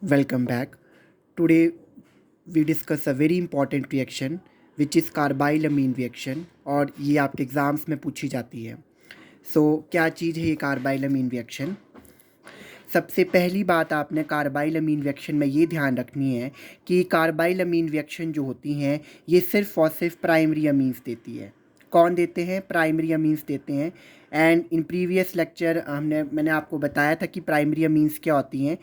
Welcome back. Today we discuss a very important reaction which is carbylamine reaction और ये आपके exams में पूछी जाती है। क्या चीज़ है ये कार्बाइलमीन रिएक्शन? सबसे पहली बात आपने कार्बाइलमीन रिएक्शन में ये ध्यान रखनी है कि कार्बाइलमीन रिएक्शन जो होती हैं ये सिर्फ और सिर्फ प्राइमरी अमीन्स देती है। कौन देते हैं? प्राइमरी अमीन्स देते हैं। एंड इन प्रीवियस लेक्चर मैंने आपको बताया था कि प्राइमरी अमीन्स क्या होती हैं।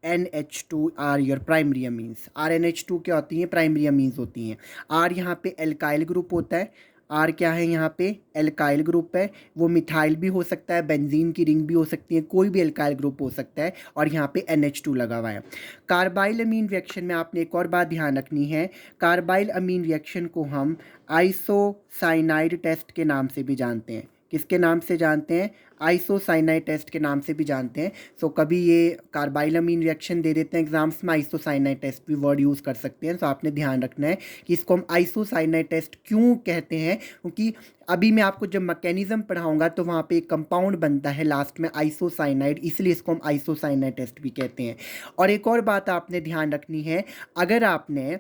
RNH2 are your primary amines. RNH2 क्या होती हैं? प्राइमरी अमीन्स होती हैं। R यहाँ पे एल्काइल ग्रुप होता है। आर क्या है? यहाँ पे एल्काइल ग्रुप है। वो मिथाइल भी हो सकता है, बेंजीन की रिंग भी हो सकती है, कोई भी एल्काइल ग्रुप हो सकता है। और यहाँ पे NH2 लगा हुआ है। कार्बाइलमीन रिएक्शन में आपने एक और बात ध्यान रखनी है। कार्बाइलमीन रिएक्शन को हम आइसोसाइनाइड टेस्ट के नाम से भी जानते हैं। किसके नाम से जानते हैं? आइसोसाइनाइड टेस्ट के नाम से भी जानते हैं। कभी ये कार्बाइलमीन रिएक्शन दे देते हैं एग्जाम्स में, आइसोसाइनाइड टेस्ट भी वर्ड यूज़ कर सकते हैं। आपने ध्यान रखना है कि इसको हम आइसोसाइनाइड टेस्ट क्यों कहते हैं, क्योंकि अभी मैं आपको जब मैकेनिज्म पढ़ाऊंगा तो वहाँ पे एक कंपाउंड बनता है लास्ट में आइसोसाइनाइड, इसलिए इसको हम आइसोसाइनाइड टेस्ट भी कहते हैं। और एक और बात आपने ध्यान रखनी है, अगर आपने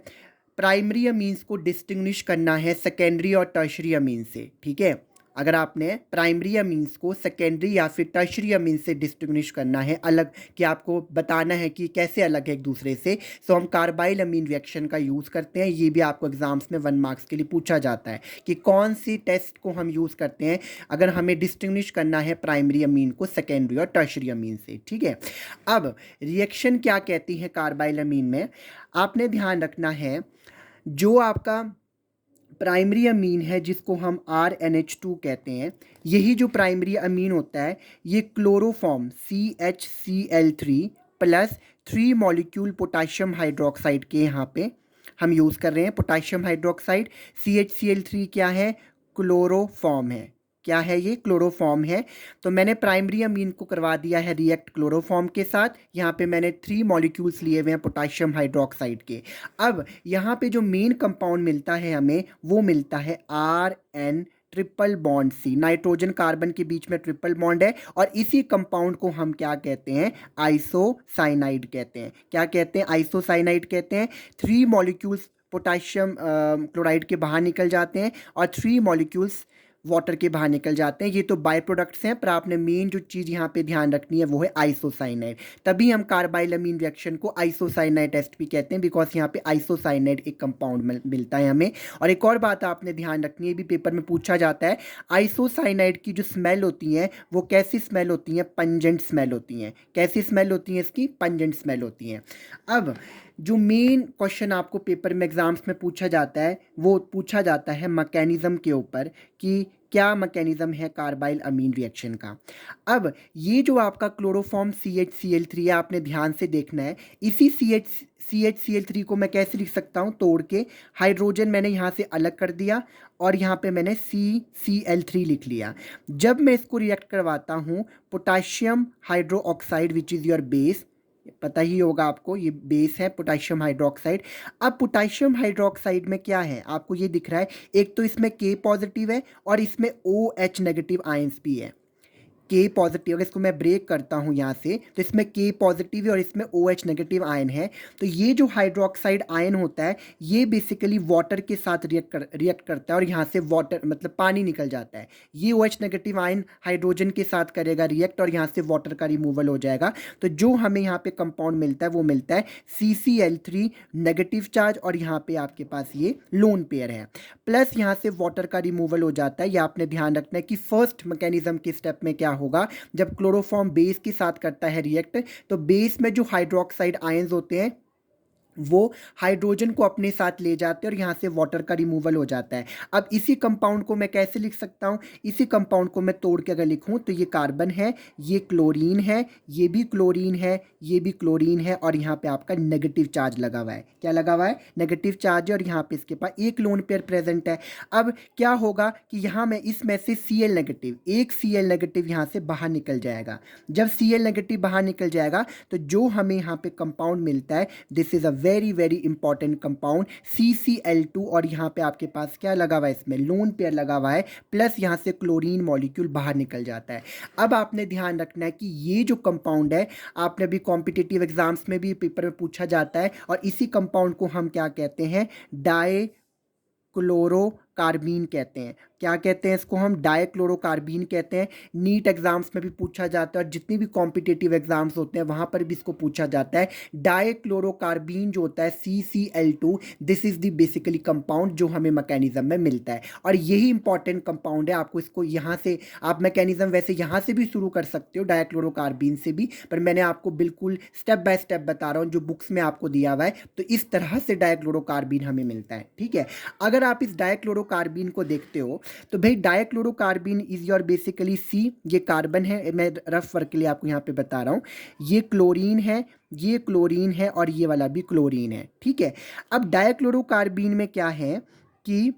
प्राइमरी अमीन्स को डिस्टिंग्विश करना है सेकेंडरी और टर्शरी अमीन से, ठीक है, अगर आपने प्राइमरी अमीन्स को सेकेंडरी या फिर टर्शरी अमीन से डिस्टिंग्विश करना है अलग, कि आपको बताना है कि कैसे अलग है एक दूसरे से, हम कार्बाइल अमीन रिएक्शन का यूज़ करते हैं। ये भी आपको एग्जाम्स में 1 मार्क्स के लिए पूछा जाता है कि कौन सी टेस्ट को हम यूज़ करते हैं अगर हमें डिस्टिंग्विश करना है प्राइमरी अमीन को सेकेंडरी और टर्शरी अमीन से, ठीक है। अब रिएक्शन क्या कहती है कार्बाइल अमीन में, आपने ध्यान रखना है, जो आपका प्राइमरी अमीन है जिसको हम RNH2 कहते हैं, यही जो प्राइमरी अमीन होता है ये chloroform CHCl3 plus 3 molecule potassium hydroxide के यहाँ पे हम यूज़ कर रहे हैं। पोटाशियम हाइड्रोक्साइड CHCl3 क्या है? क्लोरोफॉर्म है। क्या है ये? क्लोरोफॉर्म है। तो मैंने प्राइमरी अमीन को करवा दिया है रिएक्ट क्लोरोफॉर्म के साथ। यहाँ पे मैंने 3 मॉलिक्यूल्स लिए हुए हैं पोटाशियम हाइड्रोक्साइड के। अब यहाँ पे जो मेन कंपाउंड मिलता है हमें, वो मिलता है RN triple bond C। Nitrogen carbon के बीच में ट्रिपल बॉन्ड है और इसी कंपाउंड को हम क्या कहते हैं? आइसोसाइनाइड कहते हैं। क्या कहते हैं? आइसोसाइनाइड कहते हैं। 3 मॉलिक्यूल्स पोटाशियम क्लोराइड के बाहर निकल जाते हैं और 3 मॉलिक्यूल्स वाटर के बाहर निकल जाते हैं। ये तो बाय प्रोडक्ट्स हैं, पर आपने मेन जो चीज़ यहाँ पे ध्यान रखनी है वो है आइसोसाइनाइड। तभी हम कार्बाइलमीन रिएक्शन को आइसोसाइनाइड टेस्ट भी कहते हैं, बिकॉज यहाँ पे आइसोसाइनाइड एक कंपाउंड मिलता है हमें। और एक और बात आपने ध्यान रखनी है, भी पेपर में पूछा जाता है, आइसोसाइनाइड की जो स्मेल होती है वो कैसी स्मेल होती है? पंजेंट स्मेल होती हैं। कैसी स्मेल होती है इसकी? पंजेंट स्मेल होती हैं। अब जो मेन क्वेश्चन आपको पेपर में एग्जाम्स में पूछा जाता है वो पूछा जाता है मैकेनिज्म के ऊपर, कि क्या मैकेनिज्म है कार्बाइल अमीन रिएक्शन का। अब ये जो आपका क्लोरोफॉर्म CHCl3 है, आपने ध्यान से देखना है, इसी CHCl3 को मैं कैसे लिख सकता हूँ? तोड़ के हाइड्रोजन मैंने यहाँ से अलग कर दिया और यहाँ पे मैंने CCl3 लिख लिया। जब मैं इसको रिएक्ट करवाता हूँ, potassium hydro oxide which is your base, पता ही होगा आपको, ये बेस है पोटाशियम हाइड्रोक्साइड। अब पोटाशियम हाइड्रोक्साइड में क्या है? आपको ये दिख रहा है, एक तो इसमें K पॉजिटिव है और इसमें OH नेगेटिव आयंस भी है। K पॉजिटिव, अगर इसको मैं ब्रेक करता हूँ यहाँ से, तो इसमें K पॉजिटिव है और इसमें OH नेगेटिव आयन है। तो ये जो हाइड्रोक्साइड आयन होता है ये बेसिकली वाटर के साथ रिएक्ट करता है और यहाँ से वाटर मतलब पानी निकल जाता है। ये OH नेगेटिव आयन हाइड्रोजन के साथ करेगा रिएक्ट और यहाँ से वाटर का रिमूवल हो जाएगा। तो जो हमें यहाँ पे कंपाउंड मिलता है वो मिलता है CCl3 नेगेटिव चार्ज, और यहाँ पे आपके पास ये लोन पेयर है, प्लस यहाँ से वाटर का रिमूवल हो जाता है। ये आपने ध्यान रखना है कि फर्स्ट मैकेनिज्म के स्टेप में क्या होगा, जब क्लोरोफॉर्म बेस के साथ करता है रिएक्ट, तो बेस में जो हाइड्रोक्साइड आयंस होते हैं वो हाइड्रोजन को अपने साथ ले जाते हैं और यहाँ से वाटर का रिमूवल हो जाता है। अब इसी कंपाउंड को मैं कैसे लिख सकता हूँ? इसी कंपाउंड को मैं तोड़ के अगर लिखूँ तो ये कार्बन है, ये क्लोरीन है, ये भी क्लोरीन है, ये भी क्लोरीन है, और यहाँ पे आपका नेगेटिव चार्ज लगा हुआ है। क्या लगा हुआ है? नेगेटिव चार्ज है, और यहाँ पे इसके पास एक लोन पेयर प्रेजेंट है। अब क्या होगा कि यहाँ में इसमें से Cl नेगेटिव, एक Cl नेगेटिव यहाँ से बाहर निकल जाएगा। जब Cl नेगेटिव बाहर निकल जाएगा तो जो हमें यहाँ पे कंपाउंड मिलता है, this is a very very important compound CCl2, और यहाँ पे आपके पास क्या लगा हुआ है, इसमें लोन पेयर लगा हुआ है, प्लस यहाँ से क्लोरीन मॉलिक्यूल बाहर निकल जाता है। अब आपने ध्यान रखना है कि ये जो कंपाउंड है, आपने भी कॉम्पिटिटिव एग्जाम्स में भी पेपर में पूछा जाता है, और इसी कंपाउंड को हम क्या कहते हैं, डाई क्लोरोकार्बीन कहते हैं। क्या कहते हैं इसको, हम डाइक्लोरोकार्बीन कहते हैं। नीट एग्जाम्स में भी पूछा जाता है, और जितनी भी कॉम्पिटिटिव एग्जाम्स होते हैं वहाँ पर भी इसको पूछा जाता है। डाइक्लोरोकार्बीन जो होता है CCl2, this is the basically compound जो हमें मैकेनिज्म में मिलता है, और यही इंपॉर्टेंट कंपाउंड है। आपको इसको यहाँ से, आप मैकेनिज्म वैसे यहाँ से भी शुरू कर सकते हो, डाइक्लोरोकार्बीन से भी, पर मैंने आपको बिल्कुल स्टेप बाय स्टेप बता रहा हूँ जो बुक्स में आपको दिया हुआ है। तो इस तरह से डाइक्लोरोकार्बीन हमें मिलता है, ठीक है। अगर आप इस डाइक्लोरोकार्बीन को देखते हो तो भाई डाइक्लोरोकार्बीन इज योर बेसिकली C, ये कार्बन है, मैं रफ वर्क के लिए आपको यहाँ पे बता रहा हूँ, ये क्लोरीन है, ये क्लोरीन है, और ये वाला भी क्लोरीन है, ठीक है। अब डाइक्लोरोकार्बीन में क्या है कि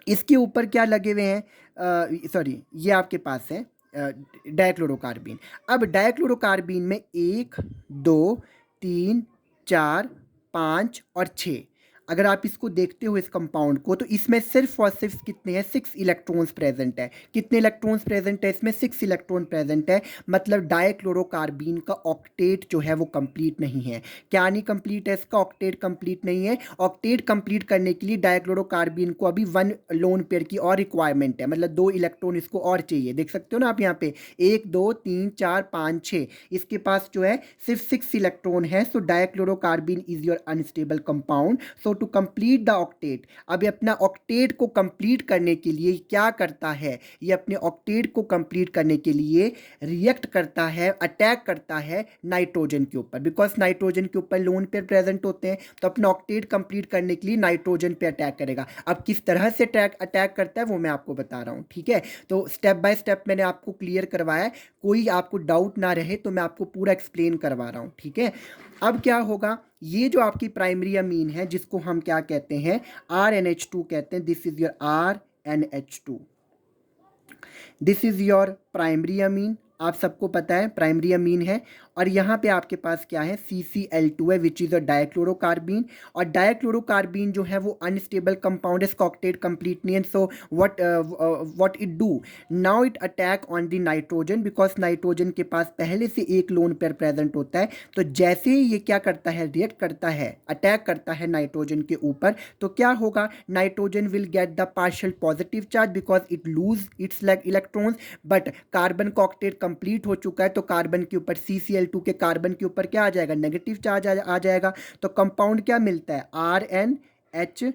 इसके ऊपर क्या लगे हुए हैं, सॉरी ये आपके पास है डाइक्लोरोकार्बीन। अब डाइक्लोरोकार्बीन में 1 2 3 4 5 और 6, अगर आप इसको देखते हो इस कंपाउंड को, तो इसमें सिर्फ और सिर्फ कितने हैं, 6 इलेक्ट्रॉन्स प्रेजेंट है। कितने इलेक्ट्रॉन्स प्रेजेंट है इसमें, 6 इलेक्ट्रॉन प्रेजेंट है। मतलब डाइक्लोरोकार्बीन का ऑक्टेट जो है वो कंप्लीट नहीं है। क्या नहीं कंप्लीट है इसका, ऑक्टेट कंप्लीट नहीं है। ऑक्टेट कंप्लीट करने के लिए डाइक्लोरोकार्बीन को अभी 1 लोन पेयर की और रिक्वायरमेंट है, मतलब 2 इलेक्ट्रॉन इसको और चाहिए। देख सकते हो ना आप यहाँ पे 1 2 3 4 5 6, इसके पास जो है सिर्फ 6 इलेक्ट्रॉन है। So dichlorocarbene is your unstable compound. So to complete the octet, अब ये अपना ऑक्टेट को कंप्लीट करने के लिए क्या करता है, ये अपने ऑक्टेट को कंप्लीट करने के लिए रिएक्ट करता है, अटैक करता है नाइट्रोजन के ऊपर, बिकॉज नाइट्रोजन के ऊपर लोन पेयर प्रेजेंट होते हैं। तो अपना ऑक्टेट कंप्लीट करने के लिए नाइट्रोजन पे अटैक करेगा। अब किस तरह से अटैक करता है वो मैं आपको बता रहा हूँ, ठीक है। तो स्टेप बाय स्टेप मैंने आपको क्लियर करवाया है, कोई आपको डाउट ना रहे तो मैं आपको पूरा एक्सप्लेन करवा रहा हूँ, ठीक है। अब क्या होगा, ये जो आपकी प्राइमरी अमीन है जिसको हम क्या कहते हैं, RNH2 कहते हैं, this is your RNH2, this is your primary amine. आप सबको पता है प्राइमरी अमीन है, और यहाँ पे आपके पास क्या है, CCl2 है, विच इज़ अ डाइक्लोरोकार्बीन। और डाइक्लोरोकार्बीन जो है वो अनस्टेबल कंपाउंड है, इसका ऑक्टेट कंप्लीट नहीं है। So what it do, now it attack on the nitrogen, because nitrogen के पास पहले से एक लोन पेयर प्रेजेंट होता है। तो जैसे ही ये क्या करता है, रिएक्ट करता है, अटैक करता है नाइट्रोजन के ऊपर, तो क्या होगा, nitrogen will get the partial positive charge because it lose its electrons, but carbon का ऑक्टेट कंप्लीट हो चुका है, तो कार्बन के ऊपर CCl2 के कार्बन के ऊपर क्या आ जाएगा, नेगेटिव चार्ज आ जाएगा। तो कंपाउंड क्या मिलता है, RNH,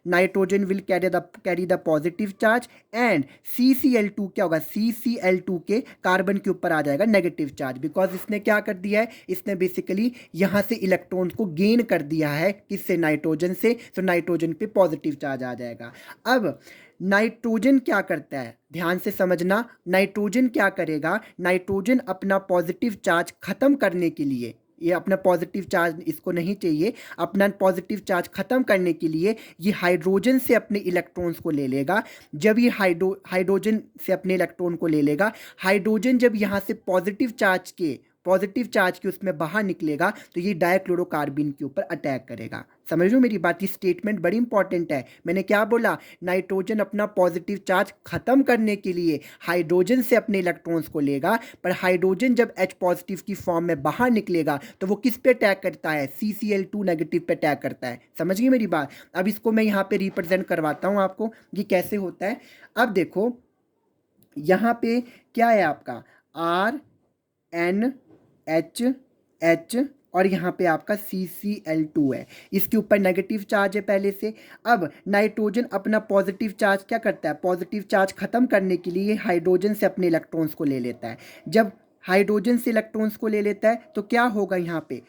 nitrogen will carry the positive charge, and CCl2 क्या होगा, CCl2 के कार्बन के ऊपर आ जाएगा नेगेटिव चार्ज, बिकॉज इसने क्या कर दिया है, इसने बेसिकली यहाँ से इलेक्ट्रॉन को गेन कर दिया है, किससे, नाइट्रोजन से। तो नाइट्रोजन पे पॉजिटिव चार्ज आ जाएगा। अब नाइट्रोजन क्या करता है, ध्यान से समझना, नाइट्रोजन क्या करेगा, नाइट्रोजन अपना पॉजिटिव चार्ज खत्म करने के लिए, ये अपना पॉजिटिव चार्ज इसको नहीं चाहिए, अपना पॉजिटिव चार्ज खत्म करने के लिए ये हाइड्रोजन से अपने इलेक्ट्रॉन्स को ले लेगा। जब ये हाइड्रोजन से अपने इलेक्ट्रॉन को ले लेगा, हाइड्रोजन जब यहाँ से पॉजिटिव चार्ज के उसमें बाहर निकलेगा, तो ये डाइक्लोरोकार्बीन के ऊपर अटैक करेगा। समझ लो मेरी बात, ये स्टेटमेंट बड़ी इंपॉर्टेंट है। मैंने क्या बोला, नाइट्रोजन अपना पॉजिटिव चार्ज खत्म करने के लिए हाइड्रोजन से अपने इलेक्ट्रॉन्स को लेगा, पर हाइड्रोजन जब H पॉजिटिव की फॉर्म में बाहर निकलेगा तो वो किस पे अटैक करता है, CCl2 नेगेटिव पे अटैक करता है। समझ गई मेरी बात। अब इसको मैं यहाँ पे रिप्रेजेंट करवाता हूँ आपको, ये कैसे होता है। अब देखो यहाँ पे क्या है आपका RNH और यहाँ पे आपका CCl2 है, इसके ऊपर नेगेटिव चार्ज है पहले से। अब नाइट्रोजन अपना पॉजिटिव चार्ज क्या करता है, पॉजिटिव चार्ज खत्म करने के लिए हाइड्रोजन से अपने इलेक्ट्रॉन्स को ले लेता है। जब हाइड्रोजन से इलेक्ट्रॉन्स को ले लेता है तो क्या होगा, यहाँ पे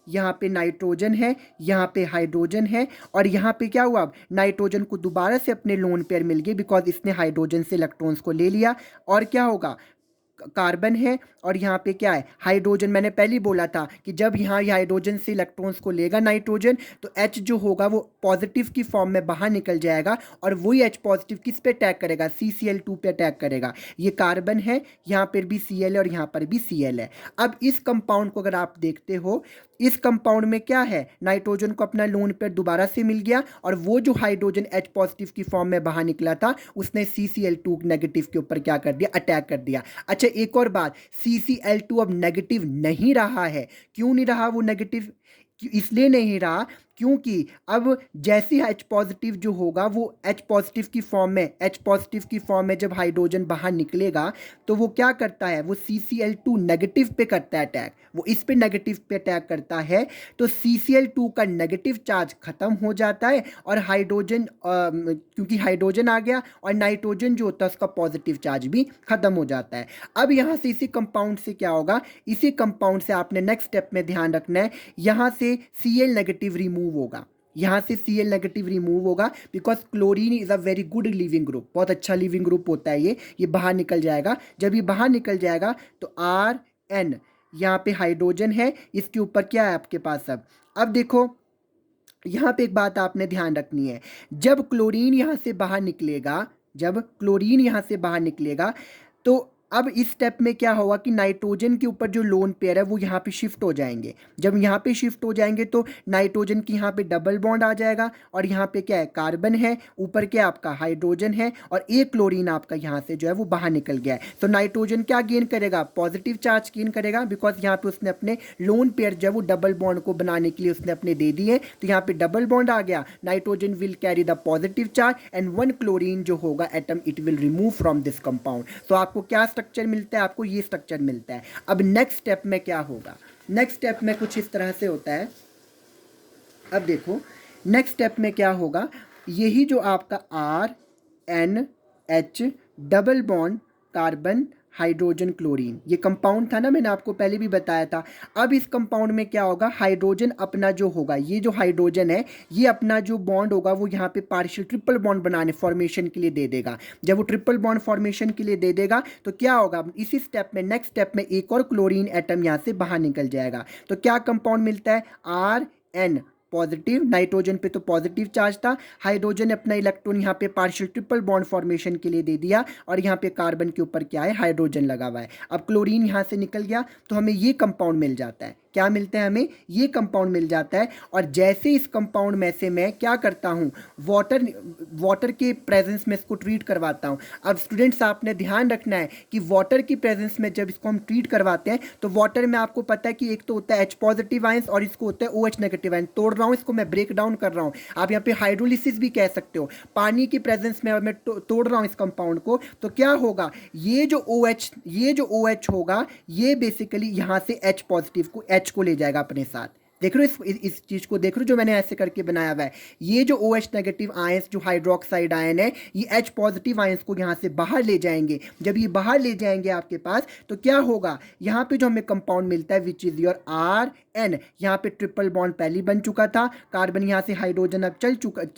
यहाँ पे नाइट्रोजन है, यहाँ पे हाइड्रोजन है, और यहाँ पे क्या हुआ, अब नाइट्रोजन को दोबारा से अपने लोन पेयर मिल गए, बिकॉज इसने हाइड्रोजन से इलेक्ट्रॉन्स को ले लिया। और क्या होगा, कार्बन है, और यहाँ पे क्या है, हाइड्रोजन। मैंने पहले ही बोला था कि जब यहाँ ये हाइड्रोजन से इलेक्ट्रॉन्स को लेगा नाइट्रोजन, तो H जो होगा वो पॉजिटिव की फॉर्म में बाहर निकल जाएगा, और वही H पॉजिटिव किस पे अटैक करेगा, CCl2 पे अटैक करेगा। ये कार्बन है, यहाँ पर भी Cl है और यहाँ पर भी Cl है। अब इस कंपाउंड को अगर आप देखते हो इस कंपाउंड में क्या है, नाइट्रोजन को अपना लोन पेयर दोबारा से मिल गया और वो जो हाइड्रोजन H पॉजिटिव की फॉर्म में बाहर निकला था उसने CCl2 नेगेटिव के ऊपर क्या कर दिया, अटैक कर दिया। अच्छा एक और बात, CCl2 अब नेगेटिव नहीं रहा है। क्यों नहीं रहा वो नेगेटिव, इसलिए नहीं रहा क्योंकि अब जैसे H पॉजिटिव जो होगा वो H पॉजिटिव की फॉर्म में, H पॉजिटिव की फॉर्म में जब हाइड्रोजन बाहर निकलेगा तो वो क्या करता है, वो CCl2 नेगेटिव पे करता है अटैक, वो इस पे नेगेटिव पे अटैक करता है तो CCl2 का नेगेटिव चार्ज खत्म हो जाता है और हाइड्रोजन क्योंकि हाइड्रोजन आ गया और नाइट्रोजन जो होता है उसका पॉजिटिव चार्ज भी खत्म हो जाता है। अब यहाँ से इसी कंपाउंड से क्या होगा, इसी कंपाउंड से आपने नेक्स्ट स्टेप में ध्यान रखना है, यहाँ से Cl नेगेटिव रिमूव होगा, यहाँ से Cl नेगेटिव रिमूव होगा because chlorine is a very good leaving group, बहुत अच्छा लिविंग ग्रुप होता है ये बाहर निकल जाएगा। जब ये बाहर निकल जाएगा तो Rn, यहाँ पे हाइड्रोजन है, इसके ऊपर क्या है आपके पास। अब देखो यहाँ पे एक बात आपने ध्यान रखनी है, जब क्लोरीन यहाँ से बाहर निकलेगा, जब क्लोरीन यहाँ से बाहर निकलेगा तो अब इस स्टेप में क्या होगा कि नाइट्रोजन के ऊपर जो लोन पेयर है वो यहाँ पे शिफ्ट हो जाएंगे। जब यहाँ पे शिफ्ट हो जाएंगे तो नाइट्रोजन की यहाँ पे डबल बॉन्ड आ जाएगा और यहाँ पे क्या है, कार्बन है, ऊपर क्या आपका हाइड्रोजन है और एक क्लोरीन आपका यहाँ से जो है वो बाहर निकल गया है। तो नाइट्रोजन क्या गेन करेगा, पॉजिटिव चार्ज गेन करेगा बिकॉज यहाँ पे उसने अपने लोन पेयर जो है वो डबल बॉन्ड को बनाने के लिए उसने अपने दे दिए, तो यहाँ पे डबल बॉन्ड आ गया, nitrogen will carry the positive charge and one chlorine जो होगा atom it will remove from this compound. तो आपको क्या स्ट्रक्चर मिलता है, आपको ये स्ट्रक्चर मिलता है। अब नेक्स्ट स्टेप में क्या होगा, नेक्स्ट स्टेप में कुछ इस तरह से होता है। अब देखो नेक्स्ट स्टेप में क्या होगा, यही जो आपका RNH double bond carbon hydrogen chlorine ये कंपाउंड था ना, मैंने आपको पहले भी बताया था। अब इस कंपाउंड में क्या होगा, हाइड्रोजन अपना जो होगा, ये जो हाइड्रोजन है ये अपना जो बॉन्ड होगा वो यहाँ पे पार्शियल ट्रिपल बॉन्ड बनाने फॉर्मेशन के लिए दे देगा। जब वो ट्रिपल बॉन्ड फॉर्मेशन के लिए दे देगा तो क्या होगा, इसी स्टेप में नेक्स्ट स्टेप में एक और क्लोरीन एटम यहाँ से बाहर निकल जाएगा। तो क्या कंपाउंड मिलता है, RN पॉजिटिव, नाइट्रोजन पे तो पॉजिटिव चार्ज था, हाइड्रोजन ने अपना इलेक्ट्रॉन यहाँ पे पार्शियल ट्रिपल बॉन्ड फॉर्मेशन के लिए दे दिया और यहाँ पे कार्बन के ऊपर क्या है, हाइड्रोजन लगा हुआ है। अब क्लोरीन यहाँ से निकल गया तो हमें ये कंपाउंड मिल जाता है, क्या मिलता है, हमें ये कंपाउंड मिल जाता है। और जैसे इस कंपाउंड में से मैं क्या करता हूँ, वाटर के प्रेजेंस में इसको ट्रीट करवाता हूँ। अब स्टूडेंट्स आपने ध्यान रखना है कि वाटर की प्रेजेंस में जब इसको हम ट्रीट करवाते हैं तो वाटर में आपको पता है कि एक तो होता है H पॉजिटिव आयंस और इसको होता है OH नेगेटिव आयंस। तोड़ रहा हूँ इसको, मैं ब्रेक डाउन कर रहा हूँ, आप यहाँ पे हाइड्रोलिसिस भी कह सकते हो। पानी की प्रेजेंस में मैं तोड़ रहा हूँ इस कंपाउंड को तो क्या होगा, ये जो OH होगा ये बेसिकली यहाँ से H पॉजिटिव को H को ले जाएगा अपने साथ। देख रहे हो इस चीज को, देख रहे हो जो मैंने ऐसे करके बनाया हुआ है। ये जो OH नेगेटिव आयंस जो हाइड्रोक्साइड आयन है ये H पॉजिटिव आयंस को यहाँ से बाहर ले जाएंगे। जब ये बाहर ले जाएंगे आपके पास तो क्या होगा, यहाँ पे जो हमें कंपाउंड मिलता है विच इज योर RN, यहाँ पे ट्रिपल बॉन्ड पहले बन चुका था, कार्बन यहाँ से हाइड्रोजन अब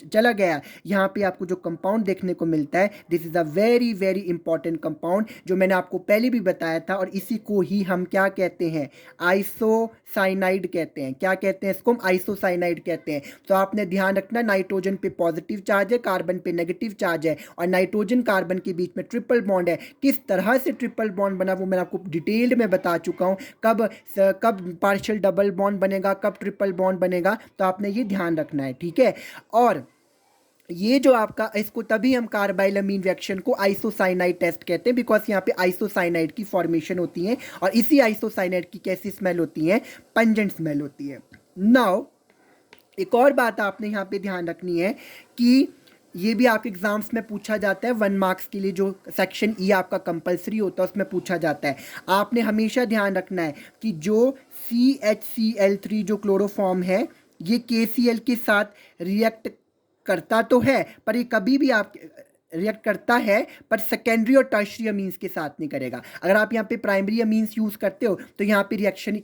चला गया। यहाँ पे आपको जो कंपाउंड देखने को मिलता है this is a very very important compound जो मैंने आपको पहले भी बताया था और इसी को ही हम क्या कहते हैं, आइसोसाइनाइड कहते हैं। क्या कहते हैं इसको, हम आइसोसाइनाइड कहते हैं। तो आपने ध्यान रखना, नाइट्रोजन पे पॉजिटिव चार्ज है, कार्बन पे नेगेटिव चार्ज है और नाइट्रोजन कार्बन के बीच में ट्रिपल बॉन्ड है। किस तरह से ट्रिपल बॉन्ड बना वो मैं आपको डिटेल्ड में बता चुका हूँ, कब पार्शियल डबल बॉन्ड बनेगा, कब ट्रिपल बॉन्ड बनेगा, तो आपने ये ध्यान रखना है, ठीक है। और ये जो आपका, इसको तभी हम कार्बाइलमीन रिएक्शन को आइसोसाइनाइड टेस्ट कहते हैं बिकॉज यहाँ पे आइसोसाइनाइड की फॉर्मेशन होती है और इसी आइसोसाइनाइड की कैसी स्मेल होती है, पंजेंट स्मेल होती है। नाउ एक और बात आपने यहाँ पे ध्यान रखनी है कि ये भी आपके एग्जाम्स में पूछा जाता है, 1 मार्क्स के लिए जो सेक्शन ई आपका कंपलसरी होता है उसमें पूछा जाता है। आपने हमेशा ध्यान रखना है कि जो CHCl3 जो क्लोरोफॉर्म है ये KCl के साथ रिएक्ट करता तो है पर ये कभी भी आप रिएक्ट करता है पर सेकेंडरी और टर्शियरी अमीन्स के साथ नहीं करेगा। अगर आप यहाँ पे प्राइमरी अमीन्स यूज़ करते हो तो यहाँ पे रिएक्शन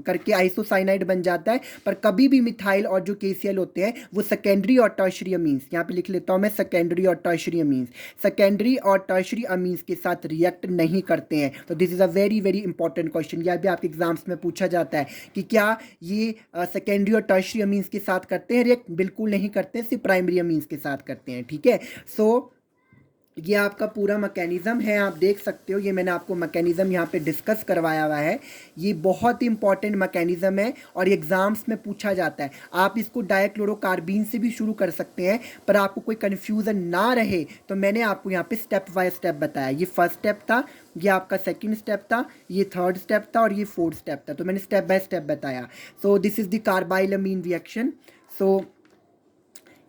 करके आइसोसाइनाइड बन जाता है, पर कभी भी मिथाइल और जो KCl होते हैं वो सेकेंडरी और टर्शियरी अमीन्स, यहाँ पे लिख लेता हूँ मैं, सेकेंडरी और टर्शियरी अमीन्स, सेकेंडरी और टर्शियरी अमीन्स के साथ रिएक्ट नहीं करते हैं। तो this is a very very important question, यह भी आपके एग्जाम्स में पूछा जाता है कि क्या ये सेकेंडरी और टर्शियरी अमीन्स के साथ करते हैं रिएक्ट, बिल्कुल नहीं करते हैं, सिर्फ प्राइमरी अमीन्स के साथ करते हैं, ठीक है। सो ये आपका पूरा मैकेनिज़्म है, आप देख सकते हो। ये मैंने आपको मैकेनिज़्म यहाँ पे डिस्कस करवाया हुआ है। ये बहुत ही इंपॉर्टेंट मैकेनिज़्म है और एग्ज़ाम्स में पूछा जाता है। आप इसको डाइक्लोरोकार्बीन से भी शुरू कर सकते हैं, पर आपको कोई कन्फ्यूज़न ना रहे तो मैंने आपको यहाँ पे स्टेप बाय स्टेप बताया। ये फर्स्ट स्टेप था, ये आपका सेकंड स्टेप था, ये थर्ड स्टेप था और ये फोर्थ स्टेप था। तो मैंने स्टेप बाय स्टेप बताया। So this is the carbylamine reaction. सो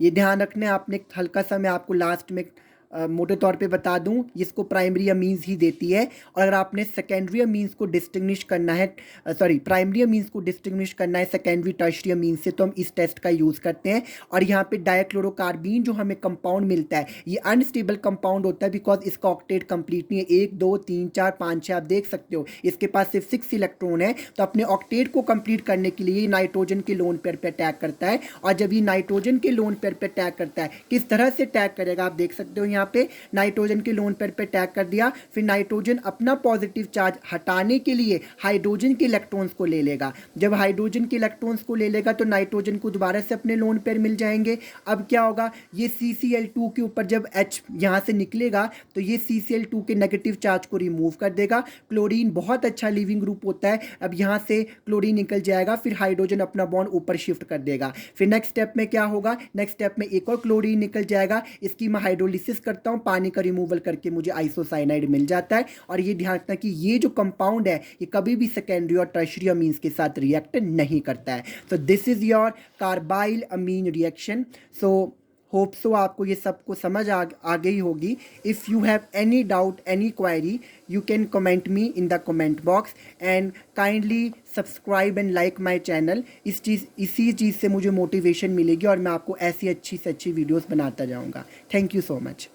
ये ध्यान रखना है आपने। हल्का सा मैं आपको लास्ट में मोटे तौर पे बता दूं, इसको प्राइमरी अमीन्स ही देती है। और अगर आपने सेकेंडरी अमीन्स को डिस्टिंग्विश करना है, प्राइमरी अमीन्स को डिस्टिंग्विश करना है सेकेंडरी टर्शियरी अमीन्स से, तो हम इस टेस्ट का यूज़ करते हैं। और यहाँ पे डाइक्लोरोकार्बीन जो हमें कंपाउंड मिलता है, ये अनस्टेबल कंपाउंड होता है बिकॉज इसका ऑक्टेट कंप्लीट नहीं है। 1 2 3 4 5 6 आप देख सकते हो, इसके पास सिर्फ 6 इलेक्ट्रॉन है। तो अपने ऑक्टेट को कंप्लीट करने के लिए नाइट्रोजन के लोन पेयर पे अटैक करता है। और जब ये नाइट्रोजन के लोन पेयर पे अटैक करता है, किस तरह से अटैक करेगा आप देख सकते हो। यहाँ पे नाइट्रोजन के लोन पेयर पे अटैक कर दिया, फिर नाइट्रोजन अपना पॉजिटिव चार्ज हटाने के लिए हाइड्रोजन के इलेक्ट्रॉन्स को ले लेगा। जब हाइड्रोजन के इलेक्ट्रॉन्स को ले लेगा तो नाइट्रोजन को दोबारा से अपने लोन पेयर मिल जाएंगे। अब क्या होगा, ये CCl2 के ऊपर जब H यहाँ से निकलेगा तो ये CCl2 के नेगेटिव चार्ज को रिमूव कर देगा। क्लोरीन बहुत अच्छा लिविंग ग्रुप होता है, अब यहाँ से क्लोरीन निकल जाएगा, फिर हाइड्रोजन अपना बॉन्ड ऊपर शिफ्ट कर देगा। फिर नेक्स्ट स्टेप में क्या होगा, नेक्स्ट स्टेप में एक और क्लोरीन निकल जाएगा, इसकी मैं हाइड्रोलिसिस करता हूँ, पानी का रिमूवल करके मुझे आइसोसाइनाइड मिल जाता है। और ये ध्यान रखना कि ये जो कंपाउंड है ये कभी भी सेकेंडरी और टर्शियरी अमीन्स के साथ रिएक्ट नहीं करता है। तो this is your carbylamine reaction. So hope so आपको ये सबको समझ आ गई होगी। If you have any doubt, any query, you can comment me in the comment box and kindly subscribe and like my channel. इसी चीज़ से मुझे मोटिवेशन मिलेगी और मैं आपको ऐसी अच्छी से अच्छी वीडियोस बनाता जाऊंगा। Thank you so much.